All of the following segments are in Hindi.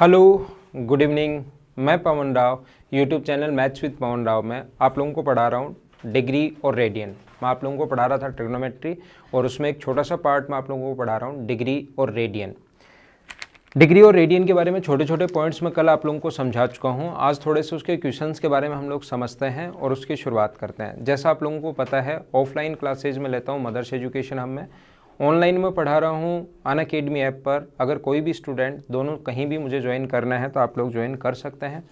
Hello, good evening. मैं Pavan Rao, YouTube channel maths with Pavan Rao में आप लोगों को पढ़ा रहा हूँ डिग्री और रेडियन। मैं आप लोगों को पढ़ा रहा था ट्रिग्नोमेट्री और उसमें एक छोटा सा पार्ट मैं आप लोगों को पढ़ा रहा हूँ डिग्री और रेडियन। डिग्री और रेडियन के बारे में छोटे छोटे पॉइंट्स मैं कल आप लोगों को समझा चुका हूँ। आज थोड़े से उसके क्वेश्चंस के बारे में हम लोग समझते हैं और उसकी शुरुआत करते हैं। जैसा आप लोगों को पता है, ऑफलाइन क्लासेज में लेता हूँ मदर्स एजुकेशन हब में, ऑनलाइन में पढ़ा रहा हूँ अनअकैडमी ऐप पर। अगर कोई भी स्टूडेंट दोनों कहीं भी मुझे ज्वाइन करना है तो आप लोग ज्वाइन कर सकते हैं।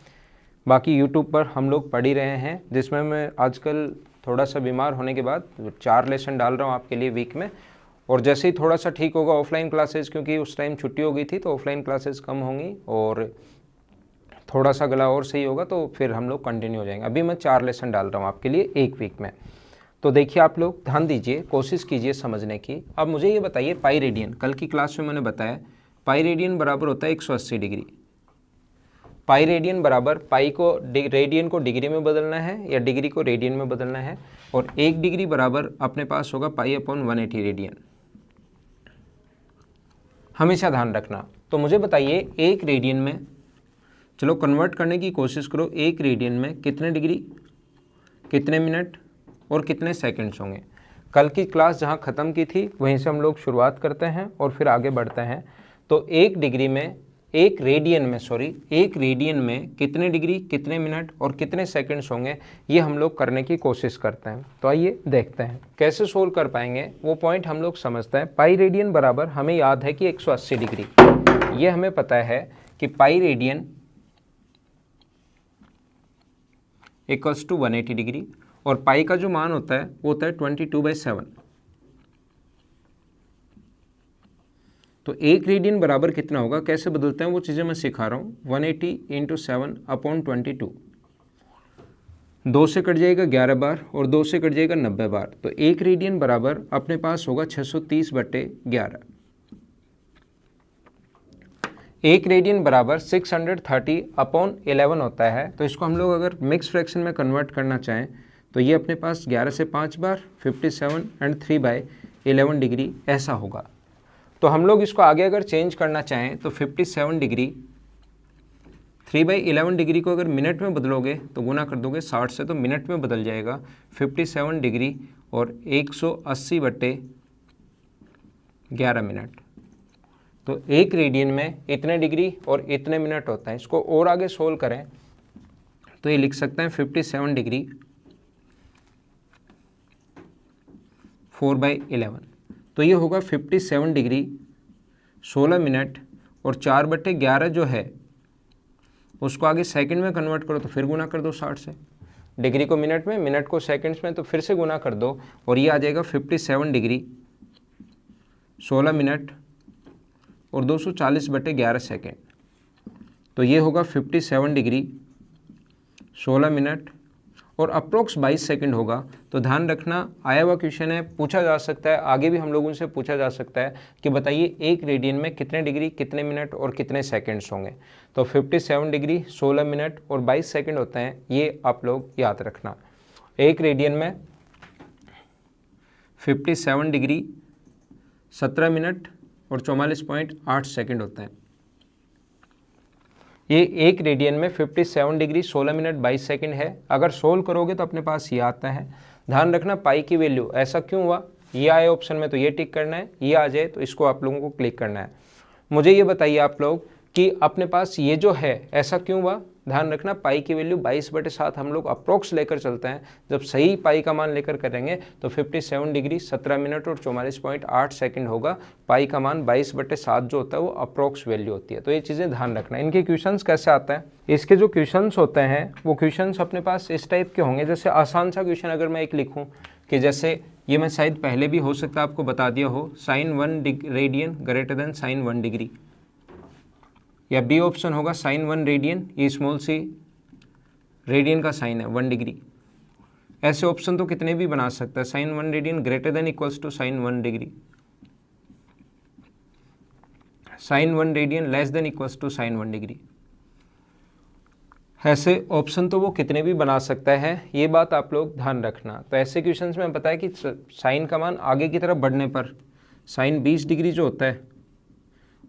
बाकी यूट्यूब पर हम लोग पढ़ ही रहे हैं, जिसमें मैं आजकल थोड़ा सा बीमार होने के बाद 4 लेसन डाल रहा हूँ आपके लिए वीक में। और जैसे ही थोड़ा सा ठीक होगा ऑफलाइन क्लासेस, क्योंकि उस टाइम छुट्टी हो गई थी तो ऑफलाइन क्लासेस कम होंगी और थोड़ा सा गला और सही होगा तो फिर हम लोग कंटिन्यू हो जाएंगे। अभी मैं 4 लेसन डाल रहा हूँ आपके लिए एक वीक में। तो देखिए, आप लोग ध्यान दीजिए, कोशिश कीजिए समझने की। अब मुझे ये बताइए, पाई रेडियन, कल की क्लास में मैंने बताया पाई रेडियन बराबर होता है 180 डिग्री। पाई रेडियन बराबर पाई को रेडियन को डिग्री में बदलना है या डिग्री को रेडियन में बदलना है, और 1 डिग्री बराबर अपने पास होगा पाई अपॉन 180 रेडियन। हमेशा ध्यान रखना। तो मुझे बताइए, एक रेडियन में, चलो कन्वर्ट करने की कोशिश करो, एक रेडियन में कितने डिग्री, कितने मिनट और कितने सेकंड्स होंगे। कल की क्लास जहां ख़त्म की थी वहीं से हम लोग शुरुआत करते हैं और फिर आगे बढ़ते हैं। तो एक रेडियन में कितने डिग्री, कितने मिनट और कितने सेकंड्स होंगे, ये हम लोग करने की कोशिश करते हैं। तो आइए देखते हैं कैसे सोल्व कर पाएंगे, वो पॉइंट हम लोग समझते हैं। पाई रेडियन बराबर हमें याद है कि 180 डिग्री, ये हमें पता है कि pi radian equals to 180 degree, और पाई का जो मान होता है वो होता है 22/7। तो एक रेडियन बराबर कितना होगा, कैसे बदलते हैं वो चीज़ें मैं सिखा रहा हूँ। 180 × 7 अपॉन 22, 2 से कट जाएगा 11 बार और 2 से कट जाएगा 90 बार। तो एक रेडियन बराबर अपने पास होगा 630/11। एक रेडियन बराबर 630 अपॉन 11 होता है। तो इसको हम लोग अगर मिक्स फ्रैक्शन में कन्वर्ट करना चाहें तो ये अपने पास 11 से 5 बार 57 एंड 3/11 डिग्री ऐसा होगा। तो हम लोग इसको आगे अगर चेंज करना चाहें तो 57 डिग्री 3/11 डिग्री को अगर मिनट में बदलोगे तो गुना कर दोगे 60 से, तो मिनट में बदल जाएगा 57 डिग्री और 180/11 मिनट। तो एक रेडियन में इतने डिग्री और इतने मिनट होता है। इसको और आगे सोल्व करें तो ये लिख सकते हैं 57 डिग्री 4/11। तो ये होगा 57 डिग्री 16 मिनट और 4/11 जो है उसको आगे सेकंड में कन्वर्ट करो तो फिर गुना कर दो 60 से। डिग्री को मिनट में, मिनट को सेकंड्स में, तो फिर से गुना कर दो और ये आ जाएगा 57 डिग्री 16 मिनट और 240/11 सेकेंड। तो ये होगा 57 डिग्री 16 मिनट और अप्रोक्स 22 सेकंड होगा। तो ध्यान रखना, आया हुआ क्वेश्चन है, पूछा जा सकता है, आगे भी हम लोगों से पूछा जा सकता है कि बताइए एक रेडियन में कितने डिग्री, कितने मिनट और कितने सेकंड्स होंगे। तो 57 डिग्री 16 मिनट और 22 सेकंड होते हैं, ये आप लोग याद रखना। एक रेडियन में 57 डिग्री 17 मिनट और 44.8 सेकंड होते हैं। ये एक रेडियन में 57 डिग्री 16 मिनट 22 सेकंड है। अगर सोल्व करोगे तो अपने पास ये आता है। ध्यान रखना, पाई की वैल्यू ऐसा क्यों हुआ, ये आए ऑप्शन में तो ये टिक करना है, ये आ जाए तो इसको आप लोगों को क्लिक करना है। मुझे ये बताइए आप लोग कि अपने पास ये जो है ऐसा क्यों हुआ। ध्यान रखना, पाई की वैल्यू 22/7 हम लोग अप्रोक्स लेकर चलते हैं। जब सही पाई का मान लेकर करेंगे तो 57 डिग्री 17 मिनट और 44.8 सेकंड होगा। पाई का मान 22/7 जो होता है वो अप्रोक्स वैल्यू होती है। तो ये चीज़ें ध्यान रखना। इनके क्वेश्चंस कैसे आते हैं, इसके जो क्वेश्चंस होते हैं वो क्वेश्चंस अपने पास इस टाइप के होंगे। जैसे आसान सा क्वेश्चन अगर मैं एक लिखूँ कि जैसे ये मैं शायद पहले भी हो सकता है आपको बता दिया हो, sin 1 radian greater then sin 1 degree, या बी ऑप्शन होगा sin 1 रेडियन, ये स्मॉल सी रेडियन का साइन है 1 डिग्री। ऐसे ऑप्शन तो कितने भी बना सकता है, sin 1 radian greater than equals to sin 1 degree, sin 1 radian less than equals to sin 1 degree. ऐसे ऑप्शन तो वो कितने भी बना सकता है, ये बात आप लोग ध्यान रखना। तो ऐसे क्वेश्चंस में बताया कि साइन का मान आगे की तरफ बढ़ने पर साइन 20 डिग्री जो होता है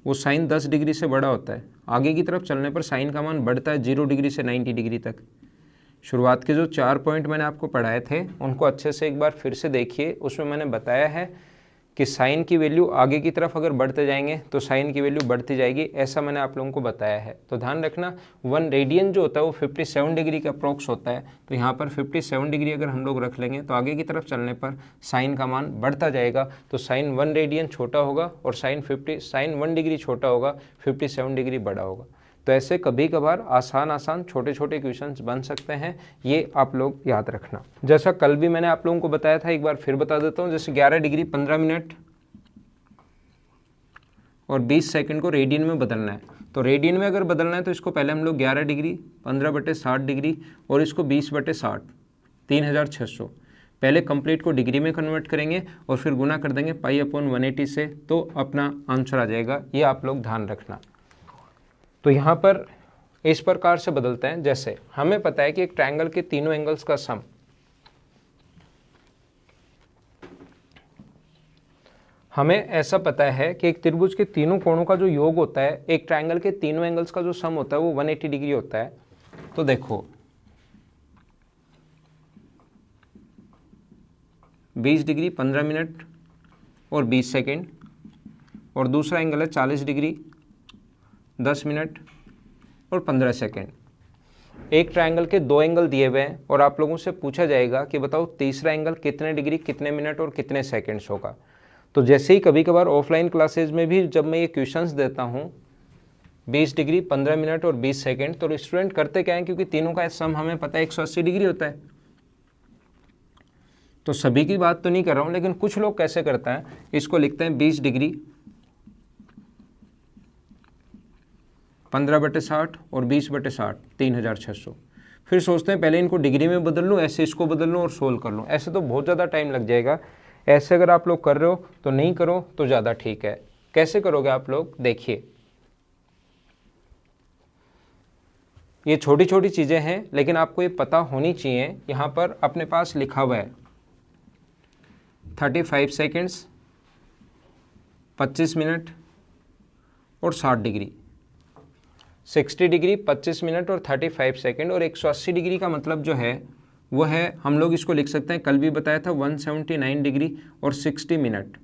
वो साइन 10 डिग्री से बड़ा होता है। आगे की तरफ चलने पर साइन का मान बढ़ता है 0 डिग्री से 90 डिग्री तक। शुरुआत के जो 4 पॉइंट मैंने आपको पढ़ाए थे उनको अच्छे से एक बार फिर से देखिए। उसमें मैंने बताया है कि साइन की वैल्यू आगे की तरफ अगर बढ़ते जाएंगे तो साइन की वैल्यू बढ़ती जाएगी, ऐसा मैंने आप लोगों को बताया है। तो ध्यान रखना 1 रेडियन जो होता है वो 57 डिग्री का अप्रोक्स होता है। तो यहाँ पर 57 डिग्री अगर हम लोग रख लेंगे तो आगे की तरफ चलने पर साइन का मान बढ़ता जाएगा। तो साइन 1 रेडियन छोटा होगा और साइन 1 डिग्री छोटा होगा, 57 डिग्री बड़ा होगा। तो ऐसे कभी कभार आसान छोटे छोटे क्वेश्चंस बन सकते हैं, ये आप लोग याद रखना। जैसा कल भी मैंने आप लोगों को बताया था, एक बार फिर बता देता हूँ। जैसे 11 डिग्री 15 मिनट और 20 सेकंड को रेडियन में बदलना है। तो रेडियन में अगर बदलना है तो इसको पहले हम लोग 11 डिग्री 15/60 डिग्री और इसको 20/60 3600 पहले कंप्लीट को डिग्री में कन्वर्ट करेंगे और फिर गुना कर देंगे π/180 से, तो अपना आंसर आ जाएगा। ये आप लोग ध्यान रखना। तो यहाँ पर इस प्रकार से बदलते हैं। जैसे हमें पता है कि एक ट्रायंगल के तीनों एंगल्स का सम, हमें ऐसा पता है कि एक त्रिभुज के तीनों कोणों का जो योग होता है, एक ट्रायंगल के तीनों एंगल्स का जो सम होता है वो 180 डिग्री होता है। तो देखो 20 डिग्री 15 मिनट और 20 सेकेंड, और दूसरा एंगल है 40 डिग्री 10 मिनट और 15 सेकेंड। एक ट्रायंगल के दो एंगल दिए हुए हैं और आप लोगों से पूछा जाएगा कि बताओ तीसरा एंगल कितने डिग्री, कितने मिनट और कितने सेकेंड्स होगा। तो जैसे ही कभी कभार ऑफलाइन क्लासेज में भी जब मैं ये क्वेश्चंस देता हूँ 20 डिग्री 15 मिनट और 20 सेकेंड, तो स्टूडेंट करते क्या है, क्योंकि तीनों का सम हमें पता है 180 डिग्री होता है। तो सभी की बात तो नहीं कर रहा हूँ, लेकिन कुछ लोग कैसे करते हैं, इसको लिखते हैं 20 डिग्री 15/60 और 20/60 3600। फिर सोचते हैं पहले इनको डिग्री में बदल लूँ, ऐसे इसको बदल लूँ और सोल्व कर लूँ। ऐसे तो बहुत ज़्यादा टाइम लग जाएगा। ऐसे अगर आप लोग कर रहे हो तो नहीं करो तो ज़्यादा ठीक है। कैसे करोगे आप लोग, देखिए ये छोटी छोटी चीज़ें हैं लेकिन आपको ये पता होनी चाहिए। यहाँ पर अपने पास लिखा हुआ है 35 सेकेंड्स 25 मिनट और 60 डिग्री। 60 डिग्री 25 मिनट और 35 सेकेंड और 180 डिग्री का मतलब जो है वो है, हम लोग इसको लिख सकते हैं, कल भी बताया था 179 डिग्री और 60 मिनट,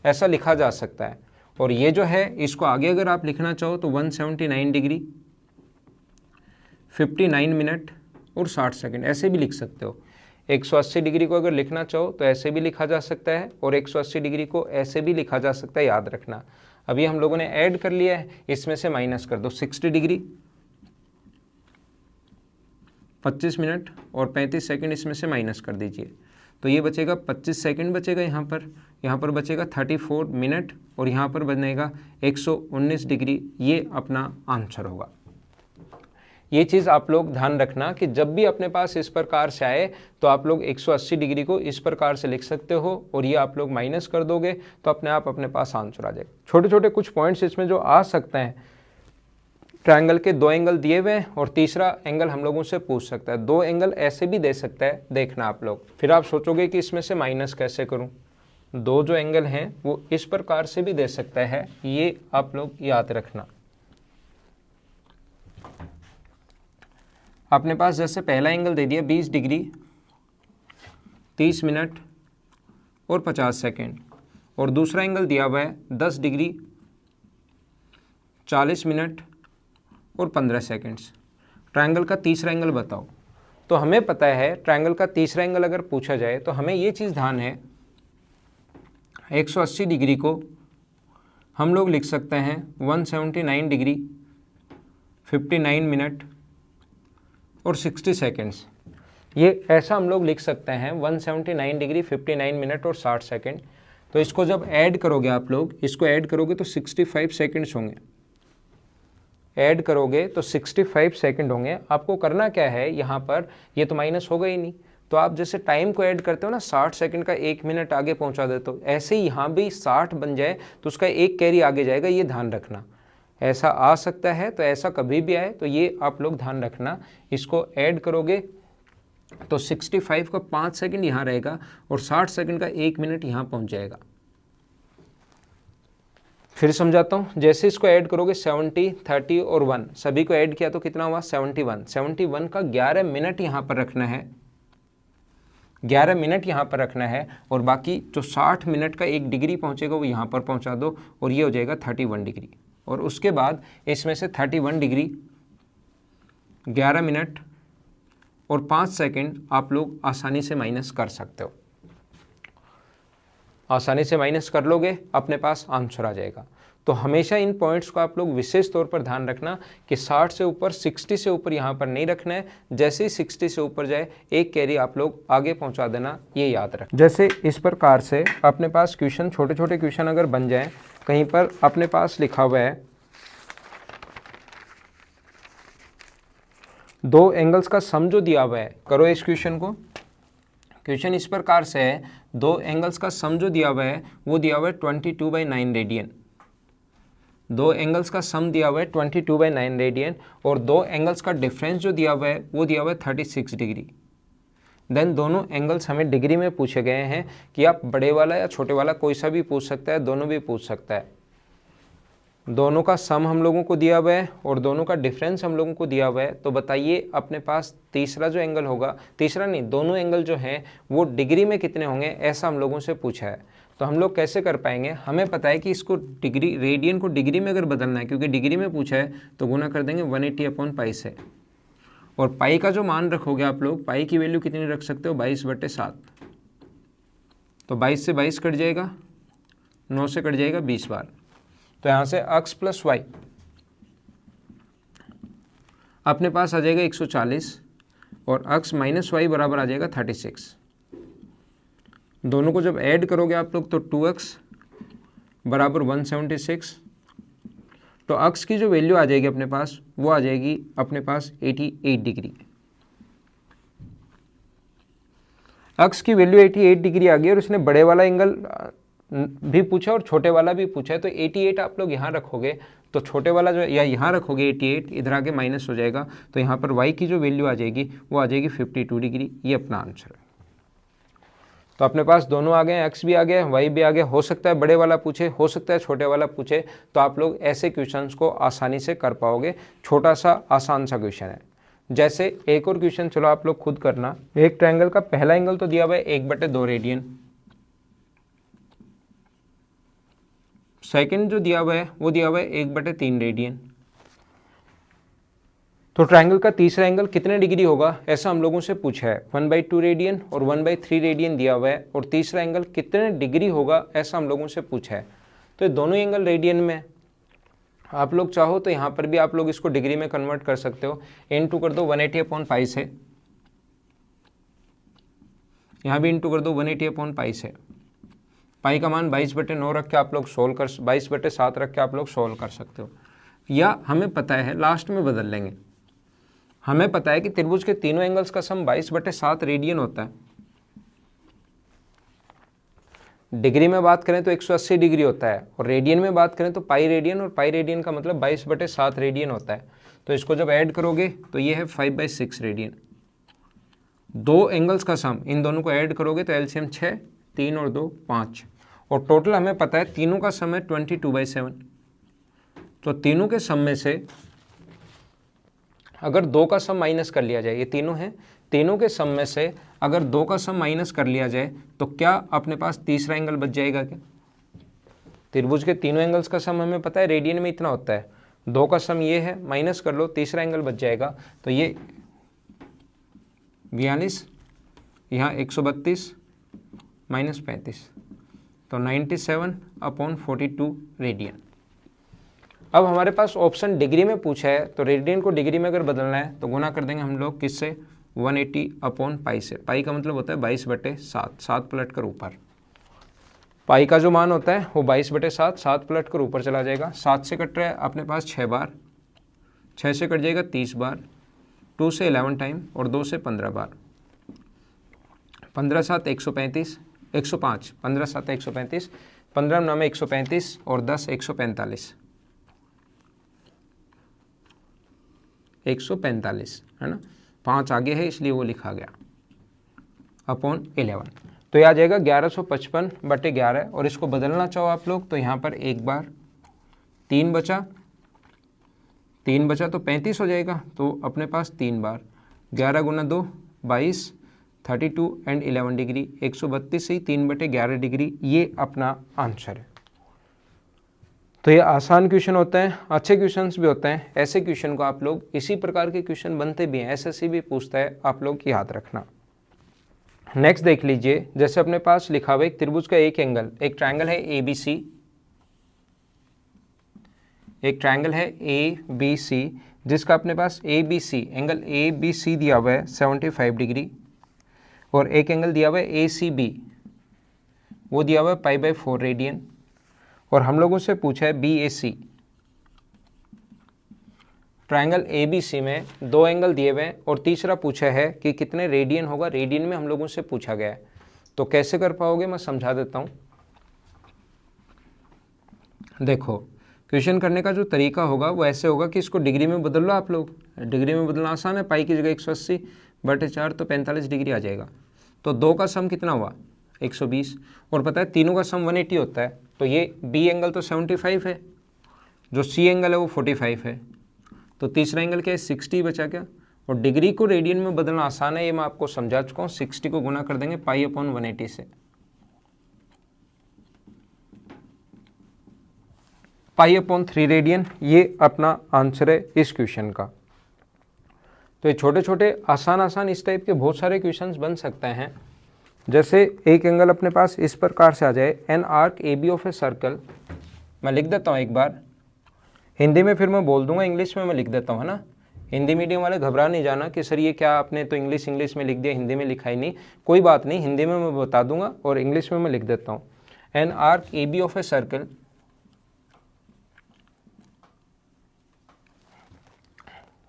ऐसा लिखा जा सकता है। और ये जो है इसको आगे अगर आप लिखना चाहो तो 179 डिग्री 59 मिनट और 60 सेकेंड ऐसे भी लिख सकते हो। 180 डिग्री को अगर लिखना चाहो तो ऐसे भी लिखा जा सकता है और 180 डिग्री को ऐसे भी लिखा जा सकता है, याद रखना। अभी हम लोगों ने ऐड कर लिया है, इसमें से माइनस कर दो। 60 डिग्री 25 मिनट और 35 सेकंड इसमें से माइनस कर दीजिए, तो ये बचेगा 25 सेकंड बचेगा यहाँ पर बचेगा 34 मिनट और यहाँ पर बनेगा 119 डिग्री। ये अपना आंसर होगा। ये चीज़ आप लोग ध्यान रखना कि जब भी अपने पास इस प्रकार से आए तो आप लोग 180 डिग्री को इस प्रकार से लिख सकते हो और ये आप लोग माइनस कर दोगे तो अपने आप अपने पास आंसर आ जाएगा। छोटे छोटे कुछ पॉइंट्स इसमें जो आ सकते हैं, ट्रायंगल के दो एंगल दिए हुए हैं और तीसरा एंगल हम लोगों से पूछ सकता है, दो एंगल ऐसे भी दे सकता है, देखना आप लोग। फिर आप सोचोगे कि इसमें से माइनस कैसे करूं, दो जो एंगल हैं वो इस प्रकार से भी दे सकता है, ये आप लोग याद रखना। अपने पास जैसे पहला एंगल दे दिया 20 डिग्री 30 मिनट और 50 सेकेंड और दूसरा एंगल दिया हुआ है 10 डिग्री 40 मिनट और 15 सेकेंड्स। ट्रायंगल का तीसरा एंगल बताओ। तो हमें पता है ट्रायंगल का तीसरा एंगल अगर पूछा जाए तो हमें ये चीज़ ध्यान है, 180 डिग्री को हम लोग लिख सकते हैं 179 डिग्री 59 मिनट और 60 सेकेंड्स। ये ऐसा हम लोग लिख सकते हैं 179 डिग्री 59 मिनट और 60 सेकेंड। तो इसको जब ऐड करोगे आप लोग, इसको ऐड करोगे तो 65 सेकेंड्स होंगे। ऐड करोगे तो 65 सेकंड होंगे। आपको करना क्या है, यहाँ पर ये तो माइनस होगा ही नहीं, तो आप जैसे टाइम को ऐड करते हो ना, 60 सेकंड का 1 मिनट आगे पहुँचा देते हो, ऐसे ही यहाँ भी 60 बन जाए तो उसका 1 कैरी आगे जाएगा, ये ध्यान रखना। ऐसा आ सकता है तो ऐसा कभी भी आए, तो ये आप लोग ध्यान रखना। इसको ऐड करोगे तो 65 का 5 सेकंड यहाँ रहेगा और 60 सेकंड का 1 मिनट यहाँ पहुँच जाएगा। फिर समझाता हूँ। जैसे इसको ऐड करोगे 70, 30 और 1 सभी को ऐड किया तो कितना हुआ 71। 71 का 11 मिनट यहाँ पर रखना है, 11 मिनट यहाँ पर रखना है, और बाकी जो 60 मिनट का 1 डिग्री पहुँचेगा वो यहाँ पर पहुँचा दो, और ये हो जाएगा 31 डिग्री। और उसके बाद इसमें से 31 डिग्री, 11 मिनट और 5 सेकंड आप लोग आसानी से माइनस कर सकते हो। आसानी से माइनस कर लोगे, अपने पास आंसर आ जाएगा। तो हमेशा इन पॉइंट्स को आप लोग विशेष तौर पर ध्यान रखना कि 60 से ऊपर, 60 से ऊपर यहाँ पर नहीं रखना है। जैसे ही 60 से ऊपर जाए 1 कैरी आप लोग आगे पहुँचा देना, ये याद रख। जैसे इस प्रकार से अपने पास क्वेश्चन, छोटे छोटे क्वेश्चन अगर बन जाए, कहीं पर अपने पास लिखा हुआ है 2 एंगल्स का सम जो दिया हुआ है, करो इस क्वेश्चन को। क्वेश्चन इस प्रकार से है, 2 एंगल्स का सम जो दिया हुआ है वो दिया हुआ है 22/9 रेडियन। 2 एंगल्स का सम दिया हुआ है 22/9 रेडियन, और 2 एंगल्स का डिफरेंस जो दिया हुआ है वो दिया हुआ है 36 डिग्री। देन दोनों एंगल्स हमें डिग्री में पूछे गए हैं कि आप बड़े वाला या छोटे वाला कोई सा भी पूछ सकता है, दोनों भी पूछ सकता है। दोनों का सम हम लोगों को दिया हुआ है और दोनों का डिफरेंस हम लोगों को दिया हुआ है। तो बताइए अपने पास तीसरा जो एंगल होगा, तीसरा नहीं, दोनों एंगल जो हैं वो डिग्री में कितने होंगे, ऐसा हम लोगों से पूछा है। तो हम लोग कैसे कर पाएंगे, हमें पता है कि इसको डिग्री, रेडियन को डिग्री में अगर बदलना है, क्योंकि डिग्री में पूछा है, तो गुना कर देंगे 180/π से। और पाई का जो मान रखोगे आप लोग, पाई की वैल्यू कितनी रख सकते हो, 22/7। तो 22 से 22 कट जाएगा, 9 से कट जाएगा 20 बार। तो यहाँ से x + y अपने पास आ जाएगा 140, और x - y बराबर आ जाएगा 36। दोनों को जब ऐड करोगे आप लोग तो 2x बराबर 176। तो x की जो वैल्यू आ जाएगी अपने पास, वो आ जाएगी अपने पास 88 डिग्री। x की वैल्यू 88 डिग्री आ गई, और इसने बड़े वाला एंगल भी पूछा और छोटे वाला भी पूछा है। तो 88 आप लोग यहाँ रखोगे, तो छोटे वाला जो, या यहाँ रखोगे 88, इधर आके माइनस हो जाएगा, तो यहाँ पर y की जो वैल्यू आ जाएगी वो आ जाएगी 52 डिग्री। ये अपना आंसर है। तो अपने पास दोनों आ गए, x भी आ गया, y भी आ गया। हो सकता है बड़े वाला पूछे, हो सकता है छोटे वाला पूछे, तो आप लोग ऐसे क्वेश्चंस को आसानी से कर पाओगे। छोटा सा आसान सा क्वेश्चन है। जैसे एक और क्वेश्चन, चलो आप लोग खुद करना। एक ट्रायंगल का पहला एंगल तो दिया हुआ है 1/2 रेडियन, सेकंड जो दिया हुआ है वो दिया हुआ है 1/3 रेडियन। तो ट्रायंगल का तीसरा एंगल कितने डिग्री होगा, ऐसा हम लोगों से पूछा है। 1/2 रेडियन और 1/3 रेडियन दिया हुआ है, और तीसरा एंगल कितने डिग्री होगा, ऐसा हम लोगों से पूछा है। तो ये दोनों एंगल रेडियन में, आप लोग चाहो तो यहाँ पर भी आप लोग इसको डिग्री में कन्वर्ट कर सकते हो। इंटू कर दो 180/π से, यहाँ भी इंटू कर दो 180/π से। पाई का मान 22/9 रख के आप लोग सोल्व कर, 22/7 रख के आप लोग सोल्व कर सकते हो। या हमें पता है, लास्ट में बदल लेंगे, हमें पता है कि त्रिभुज के तीनों एंगल्स का सम 22/7 रेडियन होता है। डिग्री में बात करें तो 180 डिग्री होता है, और रेडियन में बात करें तो पाई रेडियन, और पाई रेडियन का मतलब 22/7 रेडियन होता है। तो इसको जब ऐड करोगे तो ये है 5/6 रेडियन। 2 एंगल्स का सम, इन दोनों को ऐड करोगे तो एलसीएम 6, 3 और 2 5, और टोटल हमें पता है तीनों का सम है 22/7। तो तीनों के सम में से अगर 2 का सम माइनस कर लिया जाए, ये तीनों हैं, तीनों के सम में से अगर 2 का सम माइनस कर लिया जाए तो क्या अपने पास तीसरा एंगल बच जाएगा क्या? त्रिभुज के तीनों एंगल्स का सम हमें पता है रेडियन में इतना होता है, 2 का सम ये है, माइनस कर लो, तीसरा एंगल बच जाएगा। तो ये 42, यहाँ 132 - 35, तो 97/42 रेडियन। अब हमारे पास ऑप्शन डिग्री में पूछा है, तो रेडियन को डिग्री में अगर बदलना है तो गुना कर देंगे हम लोग किससे, 180/π से। पाई का मतलब होता है 22/7, 7 पलट कर ऊपर। पाई का जो मान होता है वो 22/7, 7 पलट कर ऊपर चला जाएगा। 7 से कट रहा है अपने पास 6 बार, 6 से कट जाएगा 30 बार, 2 से 11 टाइम, और 2 से 15 बार। 15 7 135, 105, 15 7 135, 15 9 135, और 10 145, 145 है ना, 5 आगे है इसलिए वो लिखा गया अपॉन 11। तो यह आ जाएगा 1155/11, और इसको बदलना चाहो आप लोग तो यहाँ पर 1 बार 3 बचा, 3 बचा तो 35 हो जाएगा, तो अपने पास 3 बार 11 गुना 2 22, 32 एंड 11 डिग्री 132 से ही 3/11 डिग्री, ये अपना आंसर है। तो ये आसान क्वेश्चन होते हैं, अच्छे क्वेश्चंस भी होते हैं। ऐसे क्वेश्चन को आप लोग, इसी प्रकार के क्वेश्चन बनते भी हैं, एसएससी भी पूछता है, आप लोग याद रखना। नेक्स्ट देख लीजिए, जैसे अपने पास लिखा हुआ एक त्रिभुज का एक एंगल, एक ट्रायंगल है ABC, एक ट्रायंगल है ABC जिसका अपने पास ABC एंगल ABC दिया हुआ है 75 डिग्री, और एक एंगल दिया हुआ है ACB, वो दिया हुआ है π/4 रेडियन, और हम लोगों से पूछा है BAC। ट्रायंगल ABC में 2 एंगल दिए हुए हैं और तीसरा पूछा है कि कितने रेडियन होगा, रेडियन में हम लोगों से पूछा गया है। तो कैसे कर पाओगे, मैं समझा देता हूँ। देखो, क्वेश्चन करने का जो तरीका होगा वो ऐसे होगा कि इसको डिग्री में बदल लो आप लोग। डिग्री में बदलना आसान है, पाई की जगह 180/4 तो 45 डिग्री आ जाएगा। तो 2 का सम कितना हुआ 120, और पता है तीनों का सम 180 होता है। तो ये B एंगल तो 75 है, जो C एंगल है वो 45 है, तो तीसरा एंगल क्या है 60 बचा क्या। और डिग्री को रेडियन में बदलना आसान है, ये मैं आपको समझा चुका हूँ। 60 को गुना कर देंगे π/180 से, π/3 रेडियन, ये अपना आंसर है इस क्वेश्चन का। तो ये छोटे छोटे आसान इस टाइप के बहुत सारे क्वेश्चंस बन सकते हैं। जैसे एक एंगल अपने पास इस प्रकार से आ जाए, an arc AB of a circle, मैं लिख देता हूँ एक बार हिंदी में, फिर मैं बोल दूंगा इंग्लिश में मैं लिख देता हूँ, है ना। हिंदी मीडियम वाले घबरा नहीं जाना कि सर ये क्या आपने तो इंग्लिश में लिख दिया, हिंदी में लिखा ही नहीं। कोई बात नहीं, हिंदी में मैं बता दूंगा और इंग्लिश में मैं लिख देता हूँ। An arc AB of a circle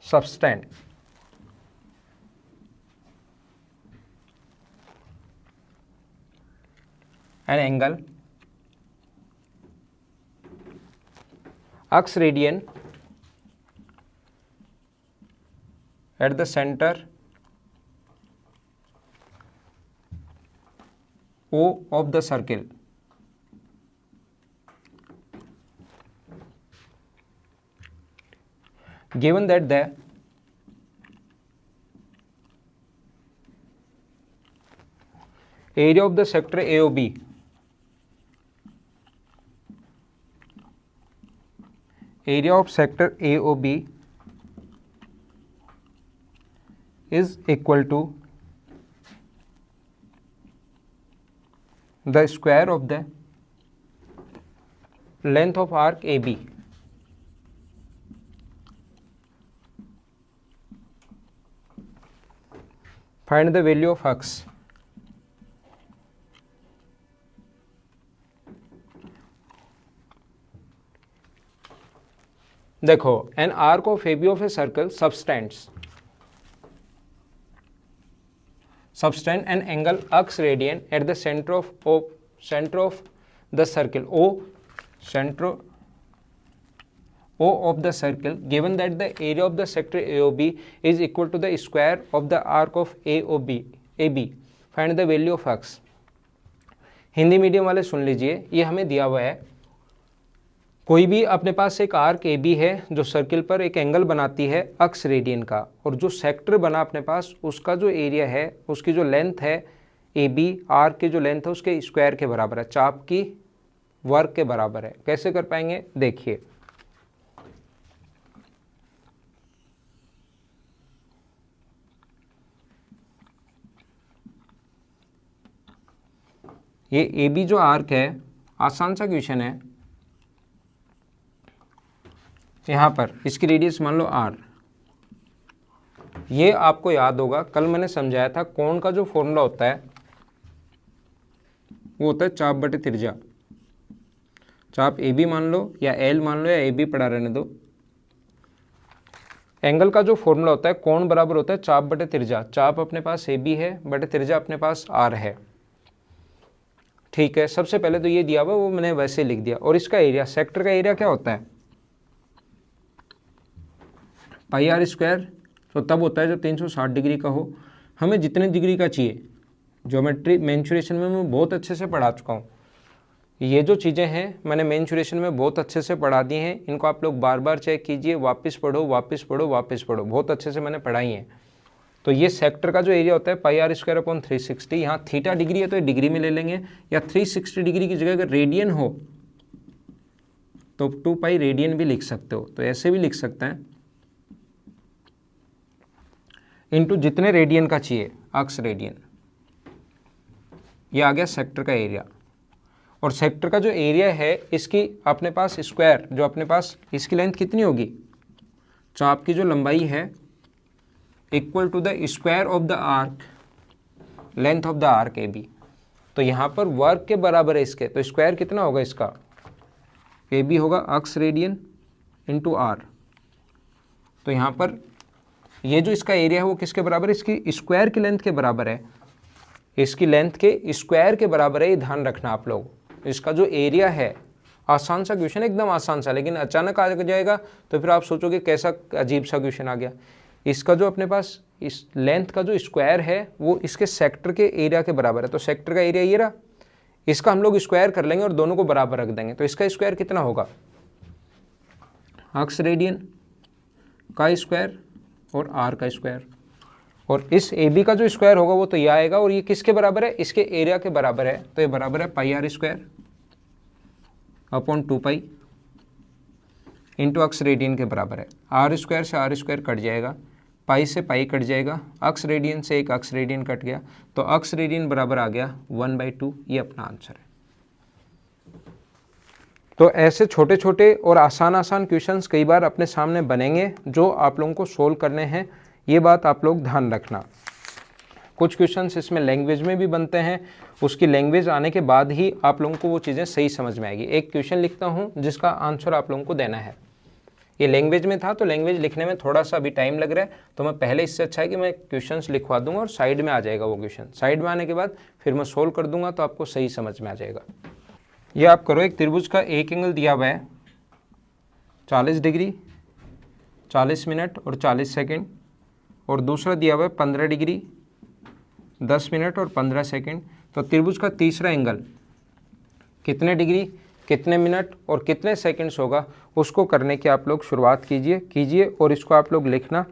subtend an angle x radian at the center O of the circle, given that the area of the sector AOB is equal to the square of the length of arc AB. Find the value of x. देखो, an arc of AB of a circle subtends an angle x radian at the center of the circle O of the circle, given that the area of the sector AOB is equal to the square of the arc of AB. Find the value of x. Hindi medium वाले सुन लीजिए, ये हमें दिया हुआ है, कोई भी अपने पास एक आर्क AB है जो सर्किल पर एक एंगल बनाती है x रेडियन का, और जो सेक्टर बना अपने पास उसका जो एरिया है, उसकी जो लेंथ है AB, आर्क की जो लेंथ है उसके स्क्वायर के बराबर है, चाप की वर्ग के बराबर है। कैसे कर पाएंगे, देखिए ये AB जो आर्क है, आसान सा क्वेश्चन है। यहाँ पर इसकी रेडियस मान लो r, ये आपको याद होगा कल मैंने समझाया था, कोण का जो फॉर्मूला होता है वो होता है चाप बटे त्रिज्या। चाप AB मान लो या L मान लो या AB पड़ा रहने दो। एंगल का जो फॉर्मूला होता है, कोण बराबर होता है चाप बटे त्रिज्या। चाप अपने पास AB है बटे त्रिज्या अपने पास r है, ठीक है। सबसे पहले तो ये दिया हुआ वो मैंने वैसे लिख दिया, और इसका एरिया, सेक्टर का एरिया क्या होता है πr², तो तब होता है जब 360 डिग्री का हो। हमें जितने डिग्री का चाहिए, ज्योमेट्री मेंसुरेशन में मैं बहुत अच्छे से पढ़ा चुका हूँ, ये जो चीज़ें हैं मैंने मेंसुरेशन में बहुत अच्छे से पढ़ा दी हैं, इनको आप लोग बार बार चेक कीजिए, वापस पढ़ो वापस पढ़ो वापस पढ़ो, बहुत अच्छे से मैंने पढ़ाई हैं। तो ये सेक्टर का जो एरिया होता है πr²/360, यहाँ थीटा डिग्री है तो ये डिग्री में ले लेंगे, या 360 डिग्री की जगह अगर रेडियन हो तो 2π रेडियन भी लिख सकते हो, तो ऐसे भी लिख सकते हैं, इनटू जितने रेडियन का चाहिए अक्स रेडियन। ये आ गया सेक्टर का एरिया। और सेक्टर का जो एरिया है इसकी अपने पास स्क्वायर, जो अपने पास इसकी लेंथ कितनी होगी, चाप की जो लंबाई है equal to the square of the arc, length of the arc A B. तो यहाँ पर वर्क के बराबर है इसके, तो स्क्वायर कितना होगा इसका, ए बी होगा अक्स रेडियन इंटू आर। तो यहाँ पर ये जो इसका एरिया है वो किसके बराबर है, इसकी स्क्वायर की लेंथ के बराबर है, इसकी लेंथ के स्क्वायर के बराबर है, ये ध्यान रखना आप लोग। इसका जो एरिया है, आसान सा क्वेश्चन, एकदम आसान सा, लेकिन अचानक आ जाएगा तो फिर आप सोचोगे कैसा अजीब सा क्वेश्चन आ गया। इसका जो अपने पास इस लेंथ का जो स्क्वायर है वो इसके सेक्टर के एरिया के बराबर है, तो सेक्टर का एरिया ये रहा, इसका हम लोग स्क्वायर कर लेंगे और दोनों को बराबर रख देंगे। तो इसका स्क्वायर कितना होगा, अक्स रेडियन का स्क्वायर और आर का स्क्वायर, और इस ए बी का जो स्क्वायर होगा वो तो यह आएगा, और ये किसके बराबर है, इसके एरिया के बराबर है, तो ये बराबर है πr²/2π इंटू अक्स रेडियन के बराबर है। आर स्क्वायर से आर स्क्वायर कट जाएगा, पाई से पाई कट जाएगा, अक्स रेडियन से एक अक्स रेडियन कट गया, तो अक्स रेडियन बराबर आ गया 1/2। ये अपना आंसर है। तो ऐसे छोटे छोटे और आसान क्वेश्चंस कई बार अपने सामने बनेंगे जो आप लोगों को सोल्व करने हैं, ये बात आप लोग ध्यान रखना। कुछ क्वेश्चंस इसमें लैंग्वेज में भी बनते हैं, उसकी लैंग्वेज आने के बाद ही आप लोगों को वो चीज़ें सही समझ में आएगी। एक क्वेश्चन लिखता हूँ जिसका आंसर आप लोगों को देना है, ये लैंग्वेज में था तो लैंग्वेज लिखने में थोड़ा सा अभी टाइम लग रहा है, तो मैं पहले इससे अच्छा है कि मैं क्वेश्चंस लिखवा दूंगा और साइड में आ जाएगा वो क्वेश्चन, साइड में आने के बाद फिर मैं सोल्व कर दूंगा तो आपको सही समझ में आ जाएगा। ये आप करो, एक त्रिभुज का एक एंगल दिया हुआ है 40 डिग्री 40 मिनट और 40 सेकेंड, और दूसरा दिया हुआ है 15 डिग्री 10 मिनट और 15 सेकेंड। तो त्रिभुज का तीसरा एंगल कितने डिग्री, कितने मिनट और कितने सेकंड्स होगा, उसको करने की आप लोग शुरुआत कीजिए और इसको आप लोग लिखना,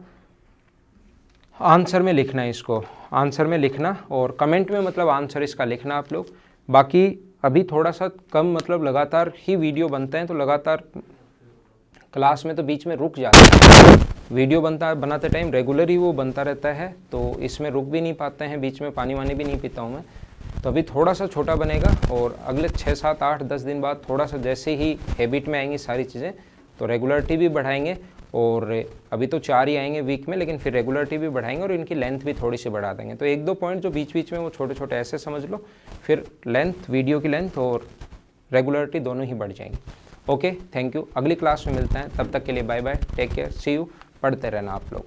आंसर में लिखना है, इसको आंसर में लिखना और कमेंट में मतलब आंसर इसका लिखना आप लोग। बाकी अभी थोड़ा सा कम मतलब लगातार ही वीडियो बनते हैं, तो लगातार क्लास में तो बीच में रुक जाता है, वीडियो बनाते टाइम रेगुलर ही वो बनता रहता है, तो इसमें रुक भी नहीं पाते हैं, बीच में पानी वानी भी नहीं पीता हूँ मैं। तो अभी थोड़ा सा छोटा बनेगा और अगले 6, 7, 8, 10 दिन बाद थोड़ा सा जैसे ही हैबिट में आएंगी सारी चीज़ें तो रेगुलरिटी भी बढ़ाएंगे, और अभी तो 4 ही आएंगे वीक में, लेकिन फिर रेगुलरिटी भी बढ़ाएंगे और इनकी लेंथ भी थोड़ी सी बढ़ा देंगे। तो 1-2 पॉइंट जो बीच बीच में वो छोटे छोटे ऐसे समझ लो, फिर लेंथ, वीडियो की लेंथ और रेगुलरिटी दोनों ही बढ़ जाएंगी। ओके, थैंक यू, अगली क्लास में मिलते हैं, तब तक के लिए bye bye, take care, see you. पढ़ते रहना आप लोग।